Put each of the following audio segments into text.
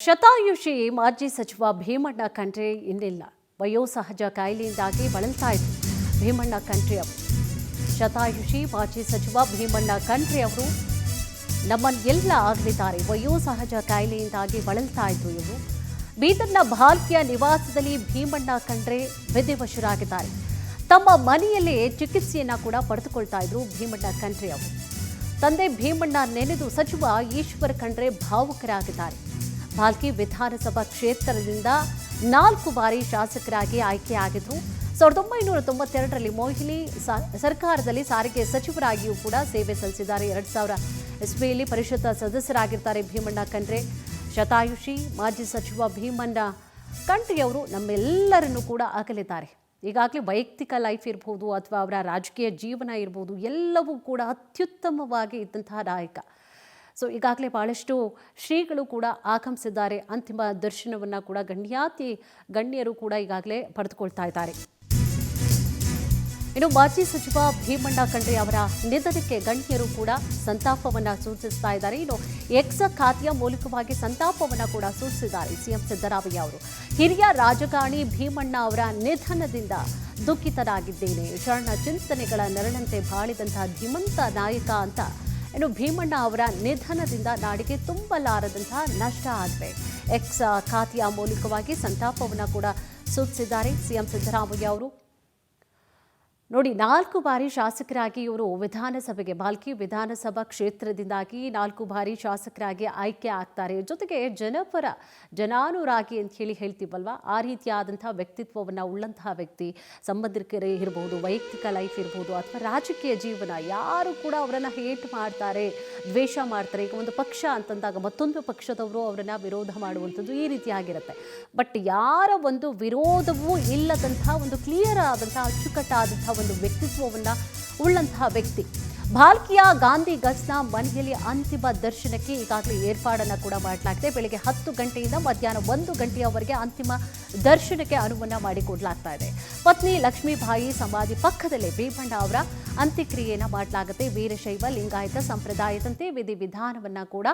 ಶತಾಯುಷಿ ಮಾಜಿ ಸಚಿವ ಭೀಮಣ್ಣ ಖಂಡ್ರೆ ಇನ್ನಿಲ್ಲ. ವಯೋಸಹಜ ಕಾಯಿಲೆಯಿಂದಾಗಿ ಬಳಲ್ತಾ ಇದ್ರು ಭೀಮಣ್ಣ ಖಂಡ್ರೆ ಅವರು. ಶತಾಯುಷಿ ಮಾಜಿ ಸಚಿವ ಭೀಮಣ್ಣ ಖಂಡ್ರೆ ಅವರು ನಮ್ಮನ್ನೆಲ್ಲ ಆಗಲಿದ್ದಾರೆ. ವಯೋಸಹಜ ಕಾಯಿಲೆಯಿಂದಾಗಿ ಬಳಲ್ತಾ ಇದ್ರು ಇವರು. ಬೀದರ್ನ ಭಾಲ್ಕಿಯ ನಿವಾಸದಲ್ಲಿ ಭೀಮಣ್ಣ ಖಂಡ್ರೆ ವಿಧಿವಶರಾಗಿದ್ದಾರೆ. ತಮ್ಮ ಮನೆಯಲ್ಲೇ ಚಿಕಿತ್ಸೆಯನ್ನ ಕೂಡ ಪಡೆದುಕೊಳ್ತಾ ಇದ್ರು ಭೀಮಣ್ಣ ಖಂಡ್ರೆ ಅವರು. ತಂದೆ ಭೀಮಣ್ಣ ನೆನೆದು ಸಚಿವ ಈಶ್ವರ ಖಂಡ್ರೆ ಭಾವುಕರಾಗಿದ್ದಾರೆ. ಭಾಲ್ಕಿ ವಿಧಾನಸಭಾ ಕ್ಷೇತ್ರದಿಂದ 4 ಬಾರಿ ಶಾಸಕರಾಗಿ ಆಯ್ಕೆಯಾಗಿದ್ರು. 1992ರಲ್ಲಿ ಮೊಯ್ಲಿ ಸರ್ಕಾರದಲ್ಲಿ ಸಾರಿಗೆ ಸಚಿವರಾಗಿಯೂ ಕೂಡ ಸೇವೆ ಸಲ್ಲಿಸಿದ್ದಾರೆ. 2000 ಇಸ್ವಿಯಲ್ಲಿ ಪರಿಷತ್ ಸದಸ್ಯರಾಗಿರ್ತಾರೆ ಭೀಮಣ್ಣ ಖಂಡ್ರೆ. ಶತಾಯುಷಿ ಮಾಜಿ ಸಚಿವ ಭೀಮಣ್ಣ ಖಂಡ್ರೆ ಅವರು ನಮ್ಮೆಲ್ಲರನ್ನೂ ಕೂಡ ಅಗಲಿದ್ದಾರೆ. ಈಗಾಗಲೇ ವೈಯಕ್ತಿಕ ಲೈಫ್ ಇರ್ಬೋದು ಅಥವಾ ಅವರ ರಾಜಕೀಯ ಜೀವನ ಇರ್ಬೋದು, ಎಲ್ಲವೂ ಕೂಡ ಅತ್ಯುತ್ತಮವಾಗಿ ಇದ್ದಂತಹ ನಾಯಕ. ಸೊ ಈಗಾಗಲೇ ಭಾಳಷ್ಟು ಶ್ರೀಗಳು ಕೂಡ ಆಗಮಿಸಿದ್ದಾರೆ. ಅಂತಿಮ ದರ್ಶನವನ್ನು ಕೂಡ ಗಣ್ಯರು ಕೂಡ ಈಗಾಗಲೇ ಪಡೆದುಕೊಳ್ತಾ ಇದ್ದಾರೆ. ಇನ್ನು ಮಾಜಿ ಸಚಿವ ಭೀಮಣ್ಣ ಖಂಡ್ರೆ ಅವರ ನಿಧನಕ್ಕೆ ಗಣ್ಯರು ಕೂಡ ಸಂತಾಪವನ್ನು ಸೂಚಿಸ್ತಾ ಇದ್ದಾರೆ. ಇನ್ನು ಎಕ್ಸ್ ಖಾತೆಯ ಮೂಲಕವಾಗಿ ಸಂತಾಪವನ್ನು ಕೂಡ ಸೂಚಿಸಿದ್ದಾರೆ ಸಿಎಂ ಸಿದ್ದರಾಮಯ್ಯ ಅವರು. ಹಿರಿಯ ರಾಜಕಾರಣಿ ಭೀಮಣ್ಣ ಅವರ ನಿಧನದಿಂದ ದುಃಖಿತರಾಗಿದ್ದೇನೆ. ಶರಣ ಚಿಂತನೆಗಳ ನೆರಳಂತೆ ಬಾಳಿದಂತಹ ಧೀಮಂತ ನಾಯಕ ಅಂತ ಇನ್ನು ಭೀಮಣ್ಣ ಅವರ ನಿಧನದಿಂದ ನಾಡಿಗೆ ತುಂಬಲಾರದಂತಹ ನಷ್ಟ ಆಗಿದೆ. ಎಕ್ಸ್ ಖಾತೆಯ ಮೂಲಕವಾಗಿ ಸಂತಾಪವನ್ನು ಕೂಡ ಸೂಚಿಸಿದ್ದಾರೆ ಸಿಎಂ ಸಿದ್ದರಾಮಯ್ಯ ಅವರು. ನೋಡಿ, 4 ಬಾರಿ ಶಾಸಕರಾಗಿ ಇವರು ವಿಧಾನಸಭೆಗೆ ಭಾಲ್ಕಿ ವಿಧಾನಸಭಾ ಕ್ಷೇತ್ರದಿಂದಾಗಿ 4 ಬಾರಿ ಶಾಸಕರಾಗಿ ಆಯ್ಕೆ ಆಗ್ತಾರೆ. ಜೊತೆಗೆ ಜನಾನುರಾಗಿ ಅಂತ ಹೇಳ್ತೀವಲ್ವ, ಆ ರೀತಿಯಾದಂಥ ವ್ಯಕ್ತಿತ್ವವನ್ನು ಉಳ್ಳಂತಹ ವ್ಯಕ್ತಿ. ಸಂಬಂಧಿಕರೇ ಇರ್ಬೋದು, ವೈಯಕ್ತಿಕ ಲೈಫ್ ಇರ್ಬೋದು ಅಥವಾ ರಾಜಕೀಯ ಜೀವನ, ಯಾರು ಕೂಡ ಅವರನ್ನು ಹೇಟ್ ಮಾಡ್ತಾರೆ, ದ್ವೇಷ ಮಾಡ್ತಾರೆ. ಈಗ ಒಂದು ಪಕ್ಷ ಅಂತಂದಾಗ ಮತ್ತೊಂದು ಪಕ್ಷದವರು ಅವರನ್ನು ವಿರೋಧ ಮಾಡುವಂಥದ್ದು ಈ ರೀತಿಯಾಗಿರುತ್ತೆ. ಬಟ್ ಯಾರ ಒಂದು ವಿರೋಧವೂ ಇಲ್ಲದಂಥ ಒಂದು ಕ್ಲಿಯರ್ ಆದಂಥ ಅಚ್ಚುಕಟ್ಟಾದಂಥ ಒಂದು ವ್ಯಕ್ತಿತ್ವವನ್ನು ಉಳ್ಳಂತಹ ವ್ಯಕ್ತಿ. ಭಾಲ್ಕಿಯ ಗಾಂಧಿ ಗಸ್ನ ಮನೆಯಲ್ಲಿ ಅಂತಿಮ ದರ್ಶನಕ್ಕೆ ಈಗಾಗಲೇ ಏರ್ಪಾಡನ್ನು ಕೂಡ ಮಾಡಲಾಗಿದೆ. ಬೆಳಗ್ಗೆ 10 ಗಂಟೆಯಿಂದ ಮಧ್ಯಾಹ್ನ 1 ಗಂಟೆಯವರೆಗೆ ಅಂತಿಮ ದರ್ಶನಕ್ಕೆ ಅನುವನ್ನು ಮಾಡಿಕೊಡಲಾಗ್ತಾ ಇದೆ. ಪತ್ನಿ ಲಕ್ಷ್ಮೀಬಾಯಿ ಸಮಾಧಿ ಪಕ್ಕದಲ್ಲೇ ಭೀಮಣ್ಣ ಅವರ ಅಂತ್ಯಕ್ರಿಯೆಯನ್ನು ಮಾಡಲಾಗುತ್ತೆ. ವೀರಶೈವ ಲಿಂಗಾಯತ ಸಂಪ್ರದಾಯದಂತೆ ವಿಧಿವಿಧಾನವನ್ನು ಕೂಡ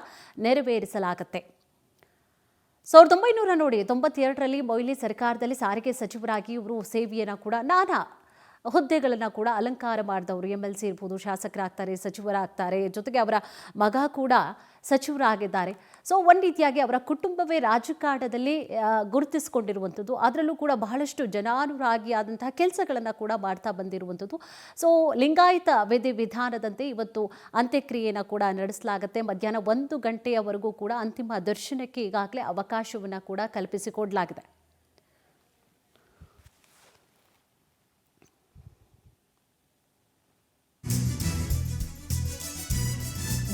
ನೆರವೇರಿಸಲಾಗುತ್ತೆ. 1992ರಲ್ಲಿ ಮೊಯ್ಲಿ ಸರ್ಕಾರದಲ್ಲಿ ಸಾರಿಗೆ ಸಚಿವರಾಗಿ ಇವರು ಸೇವೆಯನ್ನು ಕೂಡ ನಾನಾ ಹುದ್ದೆಗಳನ್ನು ಕೂಡ ಅಲಂಕಾರ ಮಾಡಿದವರು. MLC ಇರ್ಬೋದು, ಶಾಸಕರಾಗ್ತಾರೆ, ಸಚಿವರಾಗ್ತಾರೆ. ಜೊತೆಗೆ ಅವರ ಮಗ ಕೂಡ ಸಚಿವರಾಗಿದ್ದಾರೆ. ಸೊ ಒಂದು ರೀತಿಯಾಗಿ ಅವರ ಕುಟುಂಬವೇ ರಾಜಕಾರಣದಲ್ಲಿ ಗುರುತಿಸಿಕೊಂಡಿರುವಂಥದ್ದು. ಅದರಲ್ಲೂ ಕೂಡ ಬಹಳಷ್ಟು ಜನಾನುರಾಗಿಯಾದಂತಹ ಕೆಲಸಗಳನ್ನು ಕೂಡ ಮಾಡ್ತಾ ಬಂದಿರುವಂಥದ್ದು. ಸೊ ಲಿಂಗಾಯತ ವಿಧಿವಿಧಾನದಂತೆ ಇವತ್ತು ಅಂತ್ಯಕ್ರಿಯೆಯನ್ನು ಕೂಡ ನಡೆಸಲಾಗುತ್ತೆ. ಮಧ್ಯಾಹ್ನ 1 ಗಂಟೆಯವರೆಗೂ ಕೂಡ ಅಂತಿಮ ದರ್ಶನಕ್ಕೆ ಈಗಾಗಲೇ ಅವಕಾಶವನ್ನು ಕೂಡ ಕಲ್ಪಿಸಿಕೊಡಲಾಗಿದೆ.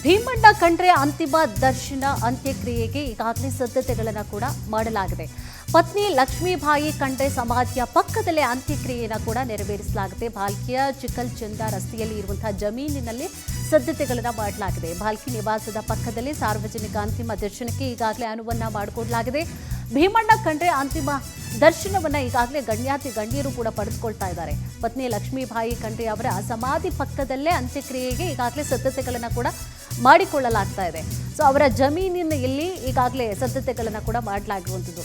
ಭೀಮಣ್ಣ ಖಂಡ್ರೆ ಅಂತಿಮ ದರ್ಶನ ಅಂತ್ಯಕ್ರಿಯೆಗೆ ಈಗಾಗಲೇ ಸಿದ್ಧತೆಗಳನ್ನು ಕೂಡ ಮಾಡಲಾಗಿದೆ. ಪತ್ನಿ ಲಕ್ಷ್ಮೀಬಾಯಿ ಖಂಡ್ರೆ ಸಮಾಧಿಯ ಪಕ್ಕದಲ್ಲೇ ಅಂತ್ಯಕ್ರಿಯೆಯನ್ನು ಕೂಡ ನೆರವೇರಿಸಲಾಗುತ್ತೆ. ಭಾಲ್ಕಿಯ ಚಿಕ್ಕಲ್ಚಂದ ರಸ್ತೆಯಲ್ಲಿ ಇರುವಂತಹ ಜಮೀನಿನಲ್ಲಿ ಸಿದ್ಧತೆಗಳನ್ನು ಮಾಡಲಾಗಿದೆ. ಭಾಲ್ಕಿ ನಿವಾಸದ ಪಕ್ಕದಲ್ಲಿ ಸಾರ್ವಜನಿಕ ಅಂತಿಮ ದರ್ಶನಕ್ಕೆ ಈಗಾಗಲೇ ಅನುವನ್ನು ಮಾಡಿಕೊಡಲಾಗಿದೆ. ಭೀಮಣ್ಣ ಖಂಡ್ರೆ ಅಂತಿಮ ದರ್ಶನವನ್ನು ಈಗಾಗಲೇ ಗಣ್ಯರು ಕೂಡ ಪಡೆದುಕೊಳ್ತಾ ಇದ್ದಾರೆ. ಪತ್ನಿ ಲಕ್ಷ್ಮೀಬಾಯಿ ಖಂಡ್ರೆ ಅವರ ಸಮಾಧಿ ಪಕ್ಕದಲ್ಲೇ ಅಂತ್ಯಕ್ರಿಯೆಗೆ ಈಗಾಗಲೇ ಸಿದ್ಧತೆಗಳನ್ನು ಕೂಡ ಮಾಡಿಕೊಳ್ಳಲಾಗ್ತಾ ಇದೆ. ಸೊ ಅವರ ಜಮೀನಿನಲ್ಲಿ ಈಗಾಗಲೇ ಸಿದ್ಧತೆಗಳನ್ನು ಕೂಡ ಮಾಡಲಾಗಿರುವಂಥದ್ದು.